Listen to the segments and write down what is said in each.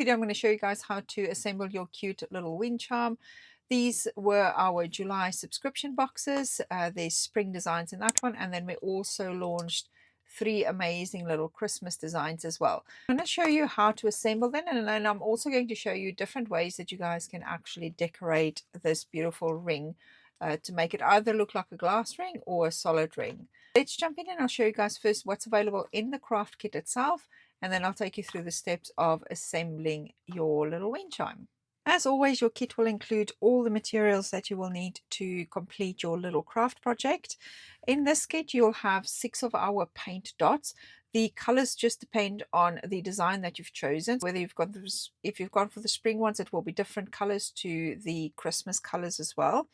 video, I'm going to show you guys how to assemble your cute little wind chime. These were our July subscription boxes. There's spring designs in that one, and then we also launched 3 amazing little Christmas designs as well. I'm going to show you how to assemble them, and then I'm also going to show you different ways that you guys can actually decorate this beautiful ring to make it either look like a glass ring or a solid ring. Let's jump in and I'll show you guys first what's available in the craft kit itself, and then I'll take you through the steps of assembling your little wind chime. As always, your kit will include all the materials that you will need to complete your little craft project. In this kit, you'll have 6 of our paint dots. The colors just depend on the design that you've chosen. Whether if you've gone for the spring ones, it will be different colors to the Christmas colors as well.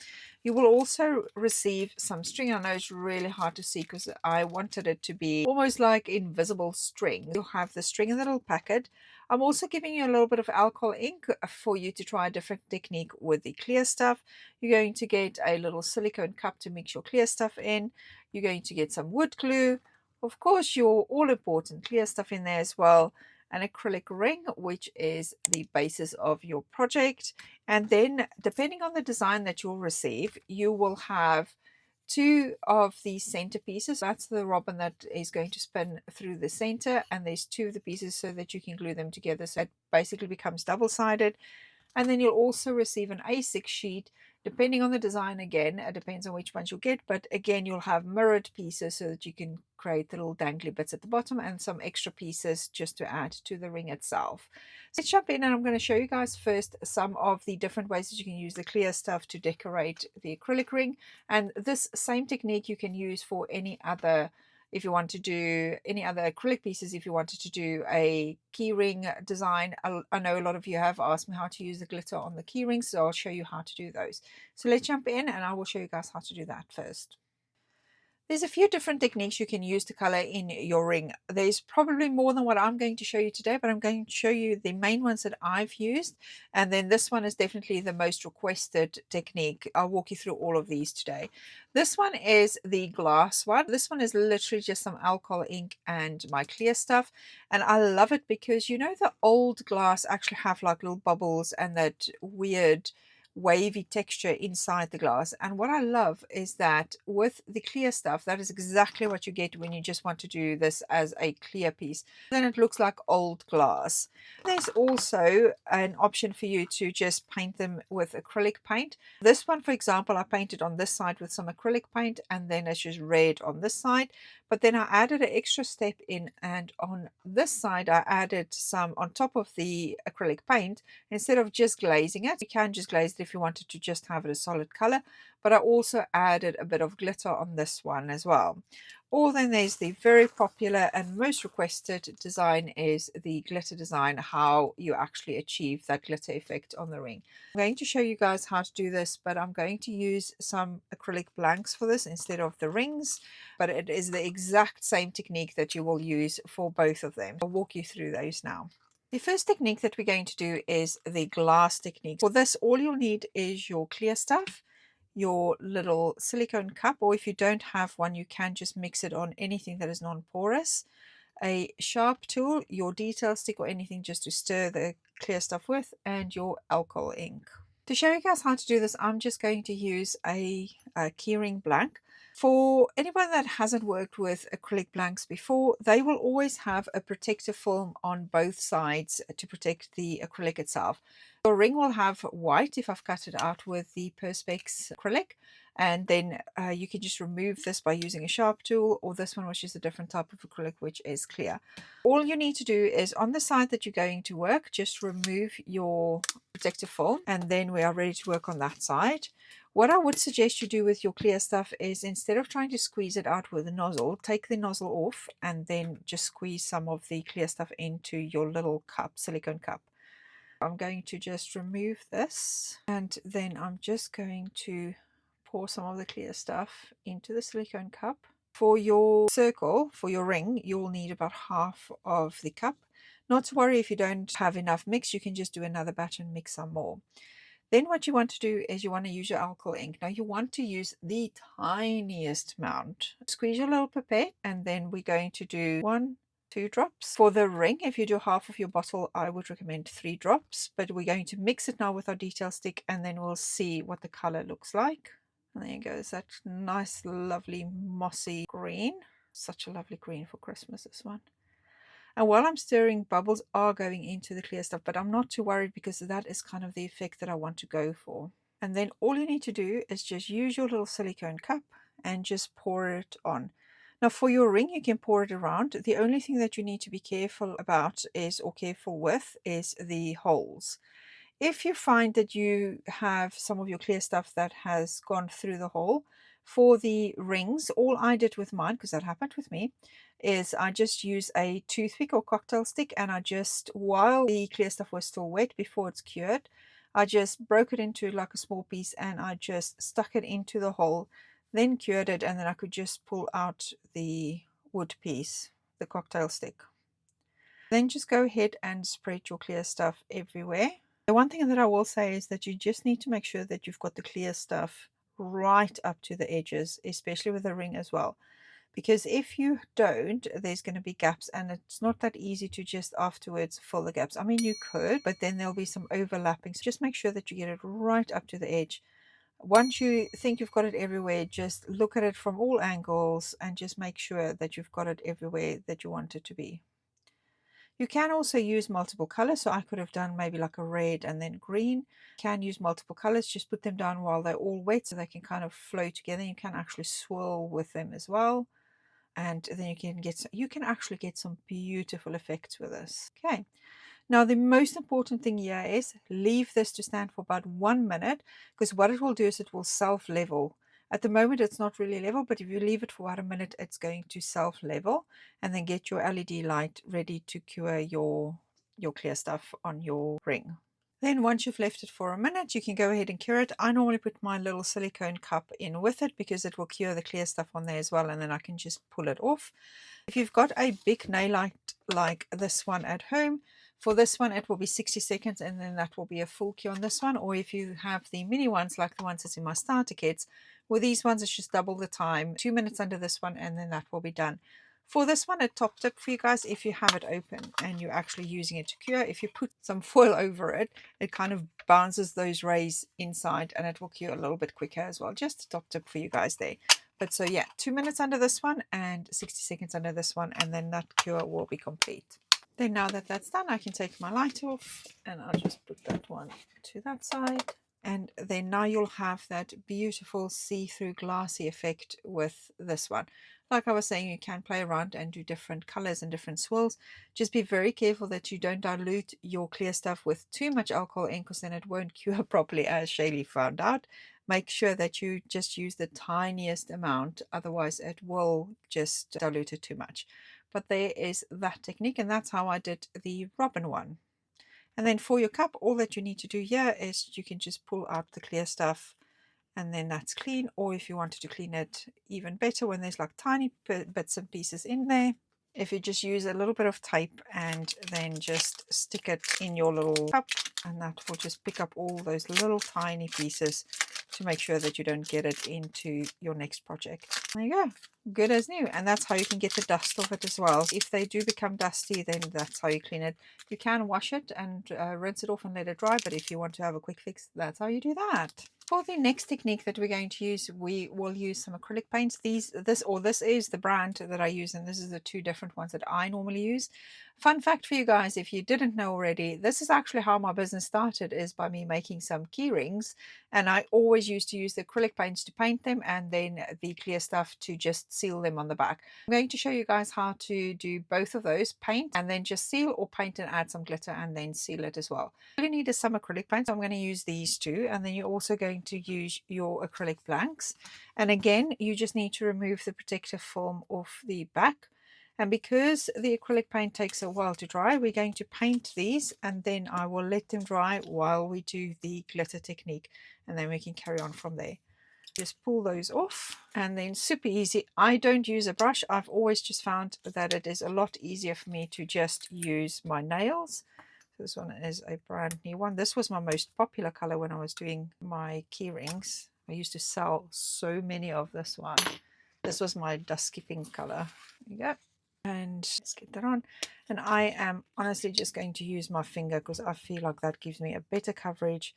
You will also receive some string. I know it's really hard to see because I wanted it to be almost like invisible string. You'll have the string in the little packet. I'm also giving you a little bit of alcohol ink for you to try a different technique with the clear stuff. You're going to get a little silicone cup to mix your clear stuff in. You're going to get some wood glue. Of course, your all-important clear stuff in there as well. An acrylic ring, which is the basis of your project. And then, depending on the design that you'll receive, you will have 2 of the center pieces. That's the robin that is going to spin through the center, and there's 2 of the pieces so that you can glue them together, so it basically becomes double-sided. And then you'll also receive an A6 sheet. Depending on the design, again, it depends on which ones you'll get, but again, you'll have mirrored pieces so that you can create the little dangly bits at the bottom, and some extra pieces just to add to the ring itself. So let's jump in, and I'm going to show you guys first some of the different ways that you can use the clear stuff to decorate the acrylic ring. And this same technique you can use for any other, if you want to do any other acrylic pieces. If you wanted to do a key ring design, I know a lot of you have asked me how to use the glitter on the key rings, so I'll show you how to do those. So let's jump in and I will show you guys how to do that first. There's a few different techniques you can use to color in your ring. There's probably more than what I'm going to show you today, but I'm going to show you the main ones that I've used. And then this one is definitely the most requested technique. I'll walk you through all of these today. This one is the glass one. This one is literally just some alcohol ink and my clear stuff. And I love it because, you know, the old glass actually have like little bubbles and that weird wavy texture inside the glass. And what I love is that with the clear stuff, that is exactly what you get when you just want to do this as a clear piece. Then it looks like old glass. There's also an option for you to just paint them with acrylic paint. This one, for example, I painted on this side with some acrylic paint, and then it's just red on this side. But then I added an extra step in, and on this side I added some on top of the acrylic paint. Instead of just glazing it, you can just glaze it if you wanted to just have it a solid color, but I also added a bit of glitter on this one as well. Or then there's the very popular and most requested design is the glitter design, how you actually achieve that glitter effect on the ring. I'm going to show you guys how to do this, but I'm going to use some acrylic blanks for this instead of the rings, but it is the exact same technique that you will use for both of them. I'll walk you through those now. The first technique that we're going to do is the glass technique. For this, all you'll need is your clear stuff, your little silicone cup, or if you don't have one, you can just mix it on anything that is non-porous, a sharp tool, your detail stick or anything just to stir the clear stuff with, and your alcohol ink. To show you guys how to do this, I'm just going to use a keyring blank. For anyone that hasn't worked with acrylic blanks before, they will always have a protective film on both sides to protect the acrylic itself. Your ring will have white if I've cut it out with the Perspex acrylic, and then you can just remove this by using a sharp tool, or this one, which is a different type of acrylic, which is clear. All you need to do is on the side that you're going to work, just remove your protective film, and then we are ready to work on that side. What I would suggest you do with your clear stuff is, instead of trying to squeeze it out with a nozzle, take the nozzle off and then just squeeze some of the clear stuff into your little cup, silicone cup. I'm going to just remove this, and then I'm just going to pour some of the clear stuff into the silicone cup. For your circle, for your ring, you'll need about half of the cup. Not to worry if you don't have enough mix, you can just do another batch and mix some more. Then what you want to do is you want to use your alcohol ink. Now you want to use the tiniest amount. Squeeze your little pipette, and then we're going to do 1, 2 drops. For the ring, if you do half of your bottle, I would recommend 3 drops, but we're going to mix it now with our detail stick, and then we'll see what the color looks like. And there goes that nice, lovely, mossy green. Such a lovely green for Christmas, this one. And while I'm stirring, bubbles are going into the clear stuff, but I'm not too worried because that is kind of the effect that I want to go for. And then all you need to do is just use your little silicone cup and just pour it on. Now for your ring, you can pour it around. The only thing that you need to be careful about is, or careful with, is the holes. If you find that you have some of your clear stuff that has gone through the hole, for the rings, all I did with mine, because that happened with me, is I just use a toothpick or cocktail stick, and I just, while the clear stuff was still wet before it's cured, I just broke it into like a small piece and I just stuck it into the hole, then cured it, and then I could just pull out the wood piece, the cocktail stick. Then just go ahead and spread your clear stuff everywhere. The one thing that I will say is that you just need to make sure that you've got the clear stuff right up to the edges, especially with the ring as well. Because if you don't, there's going to be gaps, and it's not that easy to just afterwards fill the gaps. I mean, you could, but then there'll be some overlapping. So just make sure that you get it right up to the edge. Once you think you've got it everywhere, just look at it from all angles and just make sure that you've got it everywhere that you want it to be. You can also use multiple colors, so I could have done maybe like a red and then green. You can use multiple colors, just put them down while they're all wet so they can kind of flow together. You can actually swirl with them as well, and then you can actually get some beautiful effects with this. Okay, now the most important thing here is leave this to stand for about 1 minute, because what it will do is it will self-level. At the moment it's not really level, but if you leave it for about a minute, it's going to self-level, and then get your LED light ready to cure your clear stuff on your ring. Then once you've left it for a minute, you can go ahead and cure it. I normally put my little silicone cup in with it because it will cure the clear stuff on there as well, and then I can just pull it off. If you've got a big nail light like this one at home, for this one it will be 60 seconds, and then that will be a full cure on this one. Or if you have the mini ones like the ones that's in my starter kits, with these ones it's just double the time, 2 minutes under this one, and then that will be done. For this one, a top tip for you guys, if you have it open and you're actually using it to cure, if you put some foil over it, it kind of bounces those rays inside and it will cure a little bit quicker as well. Just a top tip for you guys there. But so yeah, 2 minutes under this one and 60 seconds under this one, and then that cure will be complete. Then now that that's done, I can take my light off and I'll just put that one to that side. And then now you'll have that beautiful see-through glassy effect with this one. Like I was saying, you can play around and do different colors and different swirls. Just be very careful that you don't dilute your clear stuff with too much alcohol in, because then it won't cure properly, as Shaylee found out. Make sure that you just use the tiniest amount, otherwise it will just dilute it too much. But there is that technique, and that's how I did the robin one. And then for your cup, all that you need to do here is you can just pull out the clear stuff, and then that's clean. Or if you wanted to clean it even better, when there's like tiny bits and pieces in there, if you just use a little bit of tape and then just stick it in your little cup, and that will just pick up all those little tiny pieces to make sure that you don't get it into your next project. There you go, good as new. And that's how you can get the dust off it as well. If they do become dusty, then that's how you clean it. You can wash it and rinse it off and let it dry, but if you want to have a quick fix, that's how you do that. For the next technique that we're going to use, we will use some acrylic paints. This is the brand that I use, and this is the 2 different ones that I normally use. Fun fact for you guys, if you didn't know already, this is actually how my business started, is by me making some key rings, and I always used to use the acrylic paints to paint them, and then the clear stuff to just seal them on the back. I'm going to show you guys how to do both of those, paint and then just seal, or paint and add some glitter and then seal it as well. All you need is some acrylic paints. I'm going to use these 2, and then you're also going to use your acrylic blanks, and again you just need to remove the protective film off the back. And because the acrylic paint takes a while to dry, we're going to paint these, and then I will let them dry while we do the glitter technique, and then we can carry on from there. Just pull those off, and then super easy. I don't use a brush. I've always just found that it is a lot easier for me to just use my nails. This one is a brand new one. This was my most popular color when I was doing my key rings. I used to sell so many of this one. This was my dusky pink color. There you go. And let's get that on. And I am honestly just going to use my finger because I feel like that gives me a better coverage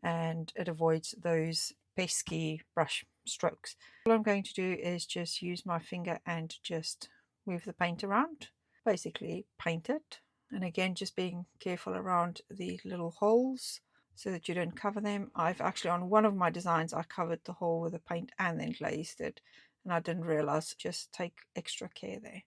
and it avoids those pesky brush strokes. All I'm going to do is just use my finger and just move the paint around, basically paint it. And again, just being careful around the little holes so that you don't cover them. I've actually, on one of my designs, I covered the hole with the paint and then glazed it, and I didn't realize. Just take extra care there.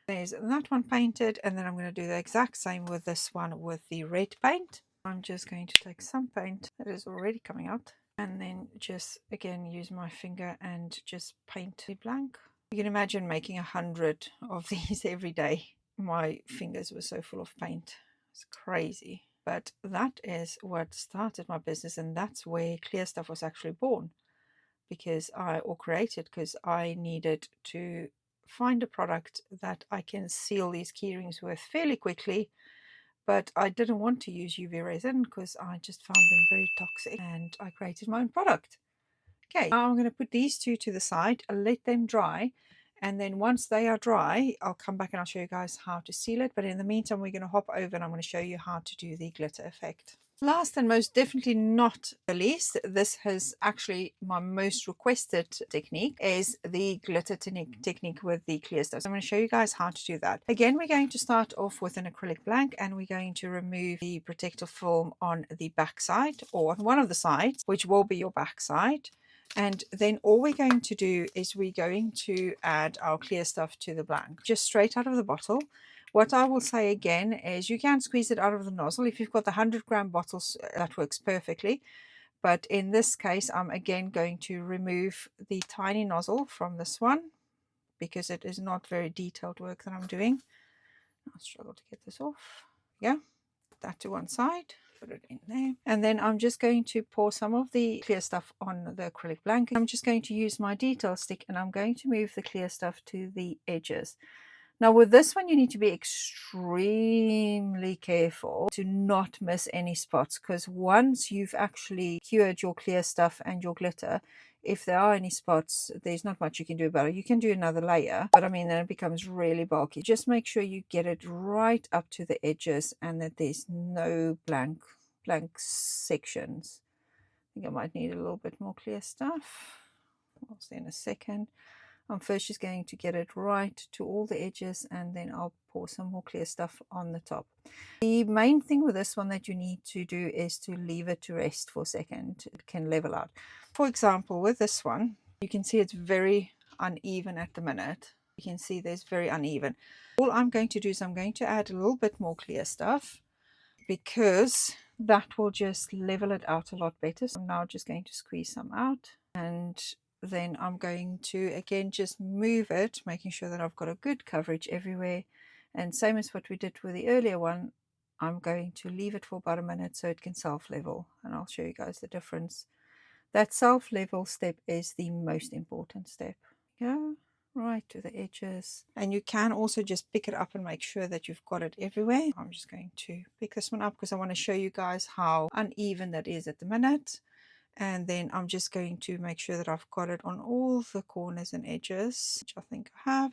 There's that one painted, and then I'm going to do the exact same with this one with the red paint. I'm just going to take some paint that is already coming out and then just again use my finger and just paint the blank. You can imagine making 100 of these every day. My fingers were so full of paint. It's crazy. But that is what started my business, and that's where Clear Stuff was actually born, because created because I needed to find a product that I can seal these keyrings with fairly quickly, but I didn't want to use UV resin because I just found them very toxic, and I created my own product. Okay, now I'm going to put these two to the side, let them dry, and then once they are dry, I'll come back and I'll show you guys how to seal it. But in the meantime, we're going to hop over and I'm going to show you how to do the glitter effect. Last and most definitely not the least, this is actually my most requested technique, is the glitter technique with the Clear Stuff. So I'm going to show you guys how to do that. Again, we're going to start off with an acrylic blank, and we're going to remove the protective film on the back side, or on one of the sides, which will be your back side. And then all we're going to do is we're going to add our Clear Stuff to the blank, just straight out of the bottle. What I will say again is you can squeeze it out of the nozzle. If you've got the 100-gram bottles, that works perfectly. But in this case, I'm again going to remove the tiny nozzle from this one because it is not very detailed work that I'm doing. I'll struggle to get this off. Yeah, put that to one side. Put it in there, and then I'm just going to pour some of the Clear Stuff on the acrylic blanket. I'm just going to use my detail stick and I'm going to move the Clear Stuff to the edges. Now with this one, you need to be extremely careful to not miss any spots, because once you've actually cured your Clear Stuff and your glitter, if there are any spots, there's not much you can do about it. You can do another layer, but I mean, then it becomes really bulky. Just make sure you get it right up to the edges and that there's no blank sections. I think I might need a little bit more Clear Stuff. I'll see in a second. I'm first just going to get it right to all the edges, and then I'll pour some more Clear Stuff on the top. The main thing with this one that you need to do is to leave it to rest for a second. It can level out. For example, with this one, you can see it's very uneven at the minute. You can see there's very uneven. All I'm going to do is I'm going to add a little bit more Clear Stuff, because that will just level it out a lot better. So I'm now just going to squeeze some out, and then I'm going to again just move it, making sure that I've got a good coverage everywhere. And same as what we did with the earlier one, I'm going to leave it for about a minute so it can self-level, and I'll show you guys the difference. That self-level step is the most important step. Go right to the edges, and you can also just pick it up and make sure that you've got it everywhere. I'm just going to pick this one up because I want to show you guys how uneven that is at the minute. And then I'm just going to make sure that I've got it on all the corners and edges, which I think I have.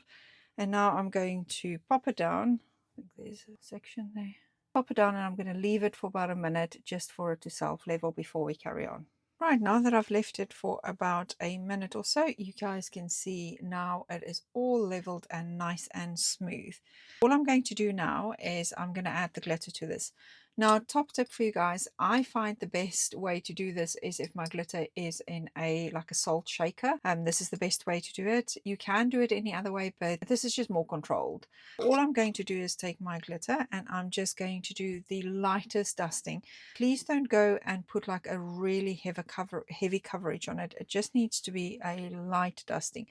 And now I'm going to pop it down. I think there's a section there. Pop it down, and I'm going to leave it for about a minute just for it to self-level before we carry on. Right, now that I've left it for about a minute or so, you guys can see now it is all leveled and nice and smooth. All I'm going to do now is I'm going to add the glitter to this. Now, top tip for you guys, I find the best way to do this is if my glitter is in like a salt shaker. This is the best way to do it. You can do it any other way, but this is just more controlled. All I'm going to do is take my glitter and I'm just going to do the lightest dusting. Please don't go and put like a really heavy coverage on it. It just needs to be a light dusting.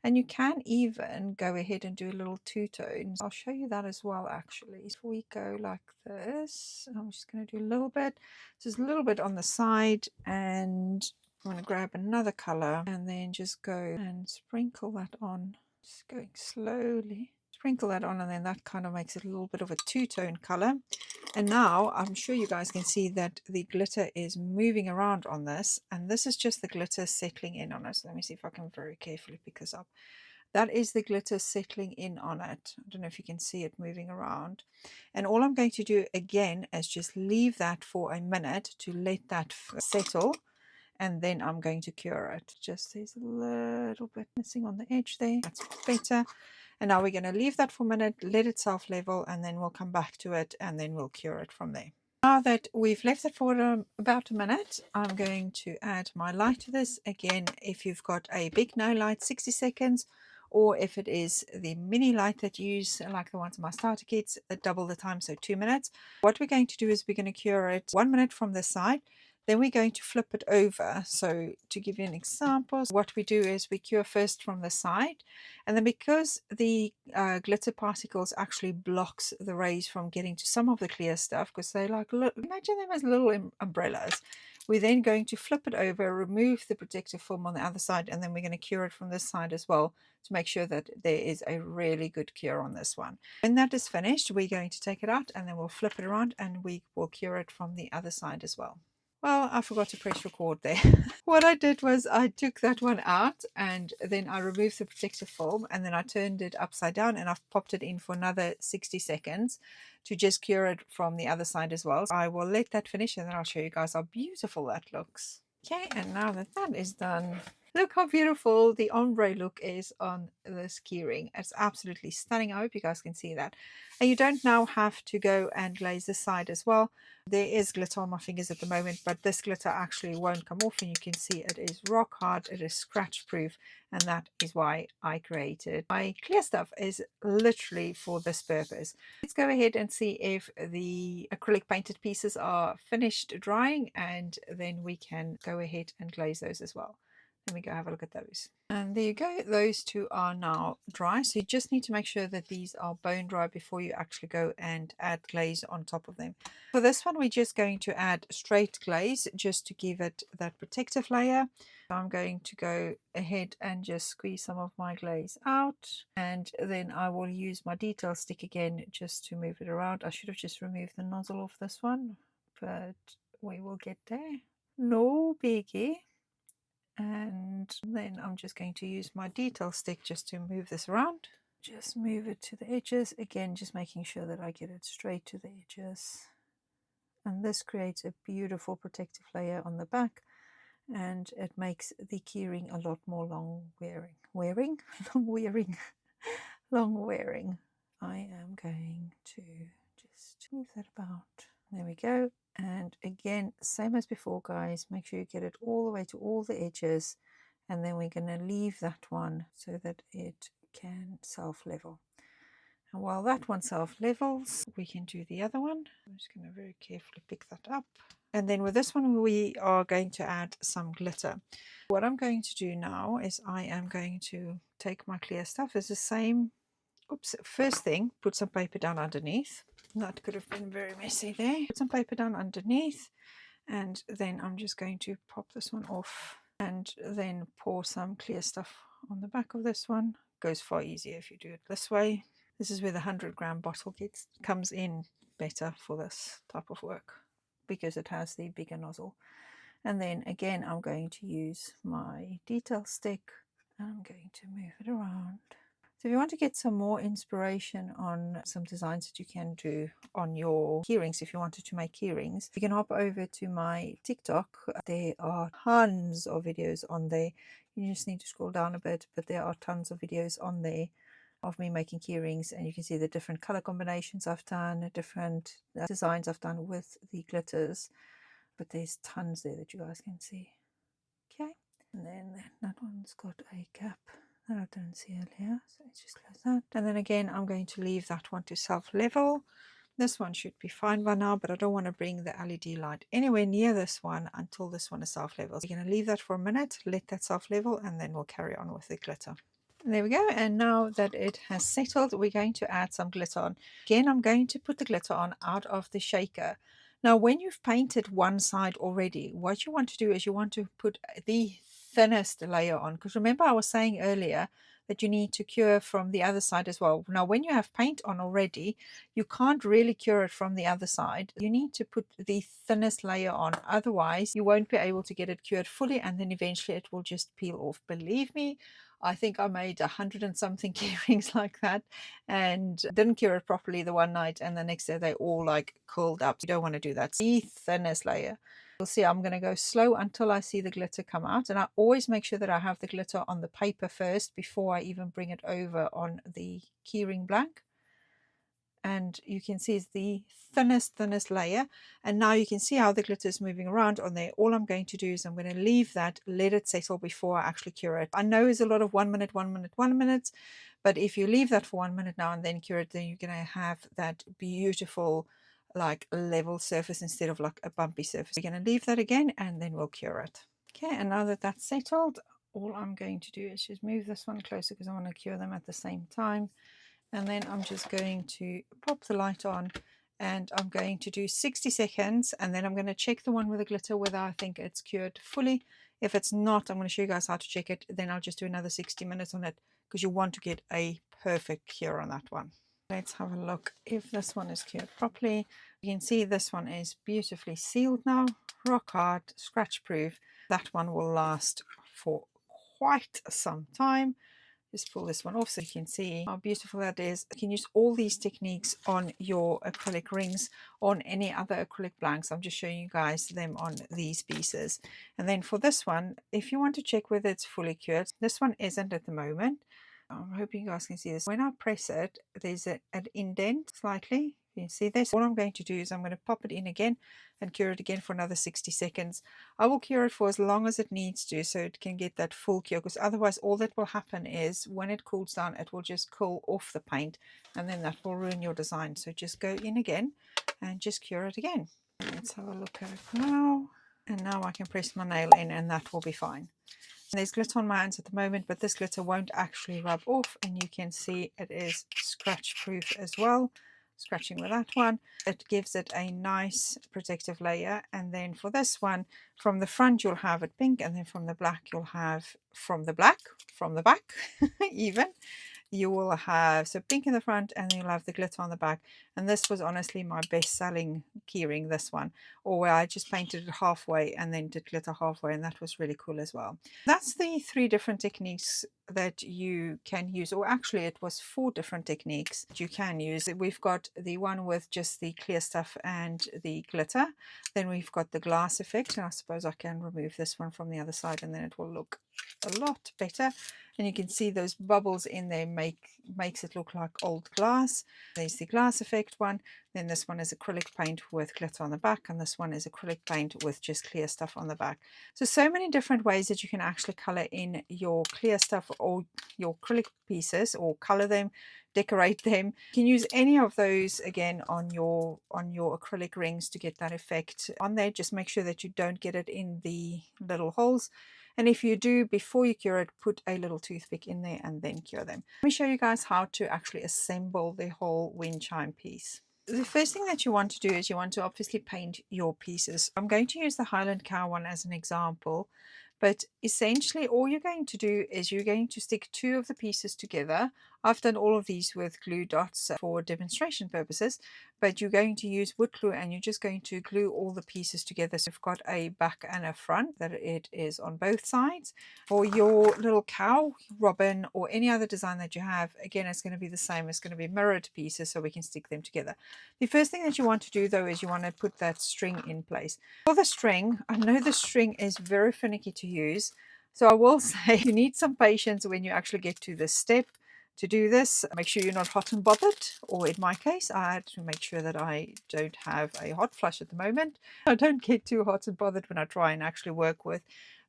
And you can even go ahead and do a little two-tone. I'll show you that as well, actually. If we go like this, I'm just going to do a little bit. Just a little bit on the side, and I'm going to grab another color and then just go and sprinkle that on. Just going slowly. Sprinkle that on, and then that kind of makes it a little bit of a two-tone color. And now I'm sure you guys can see that the glitter is moving around on this, and this is just the glitter settling in on it. So let me see if I can very carefully pick this up. That is the glitter settling in on it. I don't know if you can see it moving around. And all I'm going to do again is just leave that for a minute to let that settle, and then I'm going to cure it. Just there's a little bit missing on the edge there. That's better. And now we're going to leave that for a minute, let it self level, and then we'll come back to it and then we'll cure it from there. Now that we've left it for about a minute, I'm going to add my light to this. Again, if you've got a big no light, 60 seconds, or if it is the mini light that you use, like the ones in my starter kits, double the time, so 2 minutes. What we're going to do is we're going to cure it 1 minute from the side. Then we're going to flip it over. So to give you an example, what we do is we cure first from the side, and then because the glitter particles actually blocks the rays from getting to some of the clear stuff, because they like, look, imagine them as little umbrellas. We're then going to flip it over, remove the protective film on the other side, and then we're going to cure it from this side as well to make sure that there is a really good cure on this one. When that is finished, we're going to take it out and then we'll flip it around and we will cure it from the other side as well. Well, I forgot to press record there. What I did was I took that one out and then I removed the protective film, and then I turned it upside down and I've popped it in for another 60 seconds to just cure it from the other side as well. So I will let that finish and then I'll show you guys how beautiful that looks. Okay, and now that that is done, look how beautiful the ombre look is on this keyring. It's absolutely stunning. I hope you guys can see that. And you don't now have to go and glaze this side as well. There is glitter on my fingers at the moment, but this glitter actually won't come off, and you can see it is rock hard, it is scratch proof, and that is why I created my clear stuff, is literally for this purpose. Let's go ahead and see if the acrylic painted pieces are finished drying, and then we can go ahead and glaze those as well. Let me go have a look at those. And there you go, those two are now dry. So you just need to make sure that these are bone dry before you actually go and add glaze on top of them. For this one, we're just going to add straight glaze just to give it that protective layer. So I'm going to go ahead and just squeeze some of my glaze out, and then I will use my detail stick again just to move it around. I should have just removed the nozzle off this one, but we will get there. No biggie. And then I'm just going to use my detail stick just to move this around. Just move it to the edges. Again, just making sure that I get it straight to the edges. And this creates a beautiful protective layer on the back, and it makes the keyring a lot more long wearing. Long wearing. I am going to just move that about. There we go. And again, same as before, guys, make sure you get it all the way to all the edges, and then we're going to leave that one so that it can self-level. And while that one self-levels, we can do the other one. I'm just going to very carefully pick that up. And then with this one, we are going to add some glitter. What I'm going to do now is I am going to take my clear stuff. It's the same. Oops, first thing, put some paper down underneath. That could have been very messy there. Put some paper down underneath, and then I'm just going to pop this one off and then pour some clear stuff on the back of this one. Goes far easier if you do it this way. This is where the 100-gram bottle comes in better for this type of work, because it has the bigger nozzle. And then again, I'm going to use my detail stick and I'm going to move it around. So if you want to get some more inspiration on some designs that you can do on your keyrings, if you wanted to make keyrings, you can hop over to my TikTok. There are tons of videos on there. You just need to scroll down a bit, but there are tons of videos on there of me making keyrings, and you can see the different color combinations I've done, different designs I've done with the glitters, but there's tons there that you guys can see. Okay, and then that one's got a gap that I don't see earlier, so let's just close that. And then again, I'm going to leave that one to self-level. This one should be fine by now, but I don't want to bring the LED light anywhere near this one until this one is self-level. So we're going to leave that for a minute, let that self-level, and then we'll carry on with the glitter. There we go, and now that it has settled, we're going to add some glitter on. Again, I'm going to put the glitter on out of the shaker. Now, when you've painted one side already, what you want to do is you want to put the thinnest layer on, because remember I was saying earlier that you need to cure from the other side as well. Now, when you have paint on already, you can't really cure it from the other side. You need to put the thinnest layer on, otherwise you won't be able to get it cured fully, and then eventually it will just peel off. Believe me, I think I made 100 and something key rings like that, and didn't cure it properly the one night, and the next day they all like curled up. You don't want to do that. The thinnest layer. You'll see I'm going to go slow until I see the glitter come out, and I always make sure that I have the glitter on the paper first before I even bring it over on the keyring blank. And you can see it's the thinnest layer, and now you can see how the glitter is moving around on there. All I'm going to do is I'm going to leave that, let it settle before I actually cure it. I know it's a lot of 1 minute, 1 minute, 1 minute, but if you leave that for 1 minute now and then cure it, then you're going to have that beautiful like level surface instead of like a bumpy surface. You're going to leave that again and then we'll cure it. Okay, and now that that's settled, all I'm going to do is just move this one closer because I want to cure them at the same time. And then I'm just going to pop the light on, and I'm going to do 60 seconds, and then I'm going to check the one with the glitter whether I think it's cured fully. If it's not, I'm going to show you guys how to check it. Then I'll just do another 60 minutes on it because you want to get a perfect cure on that one. Let's have a look if this one is cured properly. You can see this one is beautifully sealed now, rock hard, scratch proof. That one will last for quite some time. Just pull this one off so you can see how beautiful that is. You can use all these techniques on your acrylic rings, on any other acrylic blanks. I'm just showing you guys them on these pieces. And then for this one, if you want to check whether it's fully cured, this one isn't at the moment. I'm hoping you guys can see this. When I press it, there's an indent slightly. You can see this. All I'm going to do is I'm going to pop it in again and cure it again for another 60 seconds. I will cure it for as long as it needs to so it can get that full cure, because otherwise all that will happen is when it cools down, it will just cool off the paint and then that will ruin your design. So just go in again and just cure it again. Let's have a look at it now. And now I can press my nail in and that will be fine. There's glitter on my hands at the moment, but this glitter won't actually rub off, and you can see it is scratch proof as well. Scratching with that one, it gives it a nice protective layer. And then for this one, from the front you'll have it pink, and then from the black you'll have from the back even you will have so pink in the front, and then you'll have the glitter on the back. And this was honestly my best selling keyring, this one, or where I just painted it halfway and then did glitter halfway, and that was really cool as well. That's the 3 different techniques that you can use, or actually it was 4 different techniques that you can use. We've got the one with just the clear stuff and the glitter, then we've got the glass effect, and I suppose I can remove this one from the other side and then it will look a lot better. And you can see those bubbles in there makes it look like old glass. There's the glass effect one. Then this one is acrylic paint with glitter on the back, and this one is acrylic paint with just clear stuff on the back. So many different ways that you can actually color in your clear stuff or your acrylic pieces, or color them, decorate them. You can use any of those again on your acrylic rings to get that effect on there. Just make sure that you don't get it in the little holes. And if you do, before you cure it, put a little toothpick in there and then cure them. Let me show you guys how to actually assemble the whole wind chime piece. The first thing that you want to do is you want to obviously paint your pieces. I'm going to use the Highland Cow one as an example, but essentially all you're going to do is you're going to stick 2 of the pieces together. I've done all of these with glue dots for demonstration purposes, but you're going to use wood glue and you're just going to glue all the pieces together. So you've got a back and a front, that it is on both sides. For your little cow, robin, or any other design that you have, again, it's going to be the same. It's going to be mirrored pieces so we can stick them together. The first thing that you want to do though is you want to put that string in place. For the string, I know the string is very finicky to use, so I will say you need some patience when you actually get to this step. To do this, make sure you're not hot and bothered, or in my case, I had to make sure that I don't have a hot flush at the moment. I don't get too hot and bothered when I try and actually work with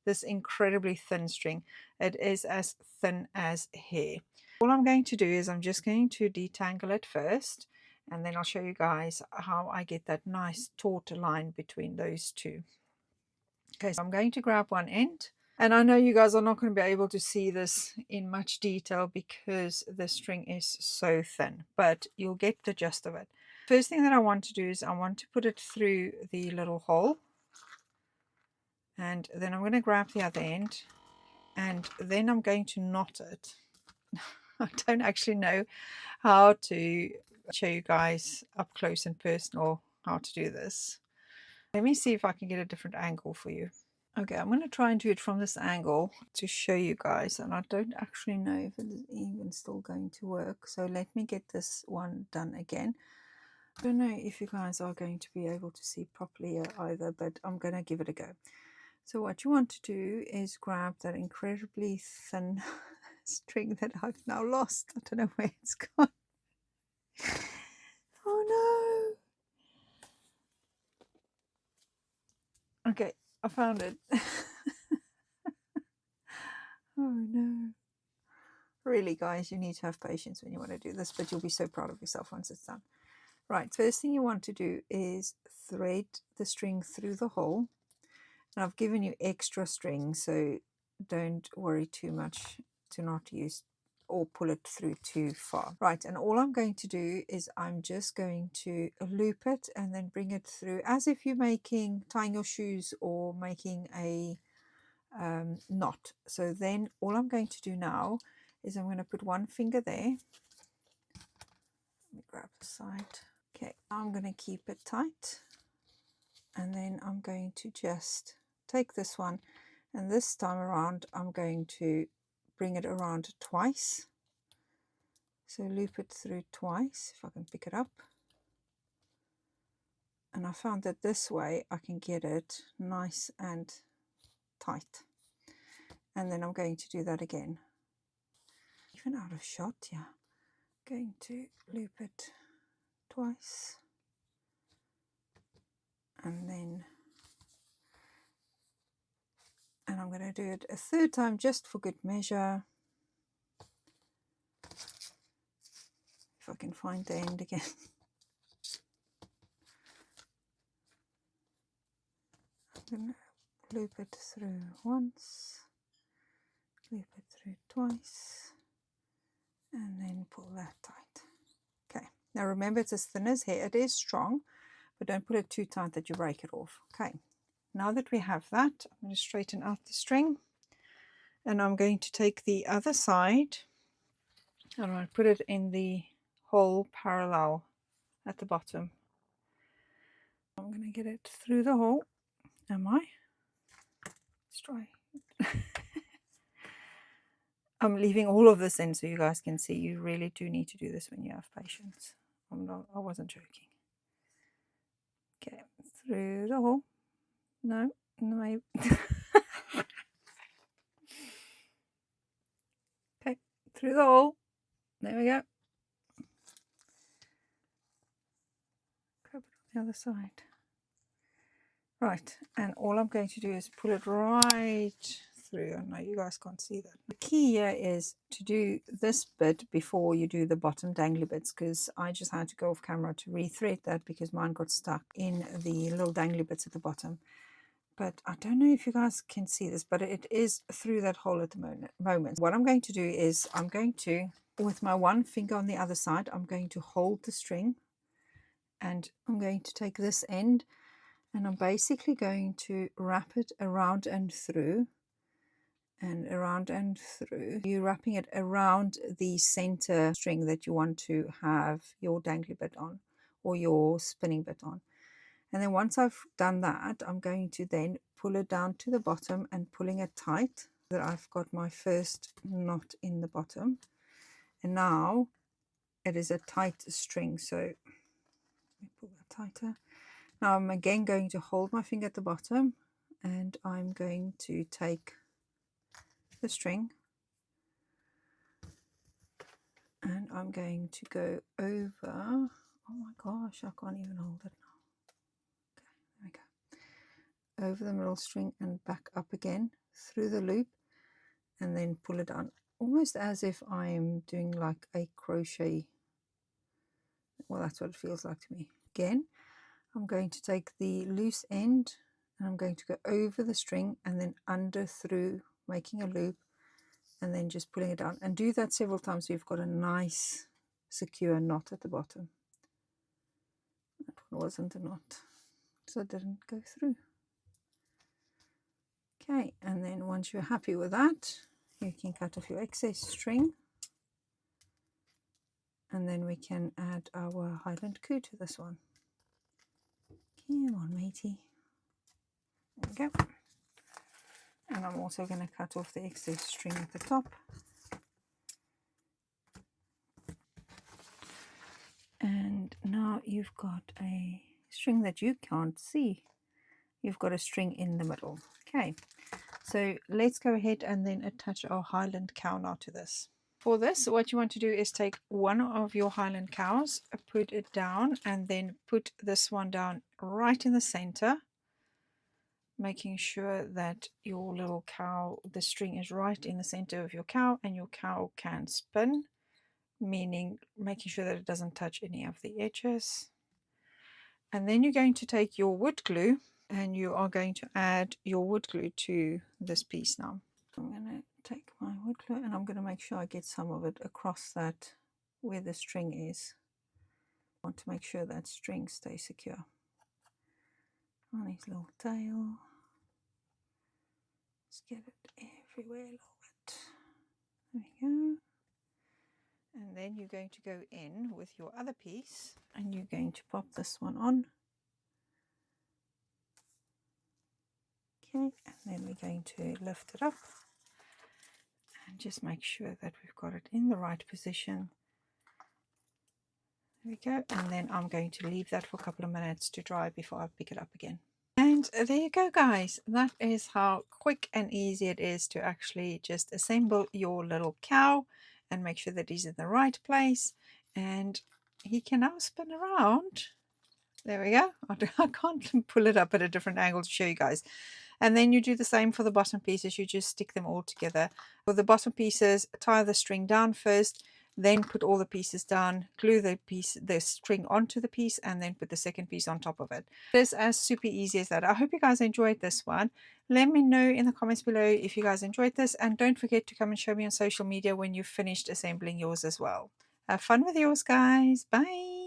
this incredibly thin string. It is as thin as hair. All I'm going to do is I'm just going to detangle it first, and then I'll show you guys how I get that nice taut line between those 2. Okay, so I'm going to grab one end. And I know you guys are not going to be able to see this in much detail because the string is so thin, but you'll get the gist of it. First thing that I want to do is I want to put it through the little hole, and then I'm going to grab the other end, and then I'm going to knot it. I don't actually know how to show you guys up close and personal how to do this. Let me see if I can get a different angle for you. Okay, I'm going to try and do it from this angle to show you guys, and I don't actually know if it is even still going to work. So let me get this one done again. I don't know if you guys are going to be able to see properly either, but I'm going to give it a go. So what you want to do is grab that incredibly thin string that I've now lost. I don't know where it's gone. Oh no. Okay, I found it. Oh no. Really, guys, you need to have patience when you want to do this, but you'll be so proud of yourself once it's done. Right, first thing you want to do is thread the string through the hole. And I've given you extra string, so don't worry too much to not use or pull it through too far. Right, and all I'm going to do is I'm just going to loop it and then bring it through as if you're tying your shoes or making a knot. So then all I'm going to do now is I'm going to put one finger there. Let me grab the side. Okay, I'm going to keep it tight, and then I'm going to just take this one, and this time around I'm going to bring it around twice. So loop it through twice if I can pick it up. And I found that this way I can get it nice and tight. And then I'm going to do that again. Even out of shot, yeah. Going to loop it twice. And I'm going to do it a third time just for good measure. If I can find the end again. I'm going to loop it through once, loop it through twice, and then pull that tight. Okay, now remember it's as thin as hair. It is strong, but don't put it too tight that you break it off. Okay, now that we have that, I'm going to straighten out the string, and I'm going to take the other side and I'm going to put it in the hole parallel at the bottom. I'm going to get it through the hole. Am I? Let's try. I'm leaving all of this in so you guys can see. You really do need to do this when you have patience. I wasn't joking. Okay, through the hole. No. Okay, through the hole. There we go. Grab it on the other side. Right, and all I'm going to do is pull it right through. I know you guys can't see that. The key here is to do this bit before you do the bottom dangly bits, because I just had to go off camera to rethread that because mine got stuck in the little dangly bits at the bottom. But I don't know if you guys can see this, but it is through that hole at the moment. What I'm going to do is I'm going to, with my one finger on the other side, I'm going to hold the string, and I'm going to take this end, and I'm basically going to wrap it around and through, and around and through. You're wrapping it around the center string that you want to have your dangly bit on, or your spinning bit on. And then once I've done that, I'm going to then pull it down to the bottom and pulling it tight so that I've got my first knot in the bottom. And now it is a tight string, so let me pull that tighter. Now I'm again going to hold my finger at the bottom, and I'm going to take the string and I'm going to go over. Oh my gosh, I can't even hold it now. Okay, there we go. Over the middle string and back up again through the loop, and then pull it down, almost as if I'm doing like a crochet. Well, that's what it feels like to me. Again, I'm going to take the loose end and I'm going to go over the string and then under through, making a loop, and then just pulling it down, and do that several times so you've got a nice secure knot at the bottom. That one wasn't a knot, so it didn't go through. Okay, and then once you're happy with that, you can cut off your excess string, and then we can add our Highland Coo to this one. Come on, matey. There we go. And I'm also going to cut off the excess string at the top. And now you've got a string that you can't see. You've got a string in the middle. Okay, so let's go ahead and then attach our Highland cow now to this. For this, what you want to do is take one of your Highland cows, put it down, and then put this one down right in the center, making sure that your little cow, the string is right in the center of your cow, and your cow can spin, meaning making sure that it doesn't touch any of the edges. And then you're going to take your wood glue and you are going to add your wood glue to this piece now. I'm going to take my wood glue and I'm going to make sure I get some of it across that where the string is. I want to make sure that string stays secure. On his little tail. Let's get it everywhere a little bit. There we go. And then you're going to go in with your other piece and you're going to pop this one on. Okay, and then we're going to lift it up and just make sure that we've got it in the right position. There we go, and then I'm going to leave that for a couple of minutes to dry before I pick it up again. And there you go, guys. That is how quick and easy it is to actually just assemble your little cow and make sure that he's in the right place. And he can now spin around. There we go. I can't pull it up at a different angle to show you guys. And then you do the same for the bottom pieces. You just stick them all together. For the bottom pieces, tie the string down first, then put all the pieces down, glue the string onto the piece, and then put the second piece on top of it. It's as super easy as that. I hope you guys enjoyed this one. Let me know in the comments below if you guys enjoyed this, and don't forget to come and show me on social media when you've finished assembling yours as well. Have fun with yours, guys. Bye.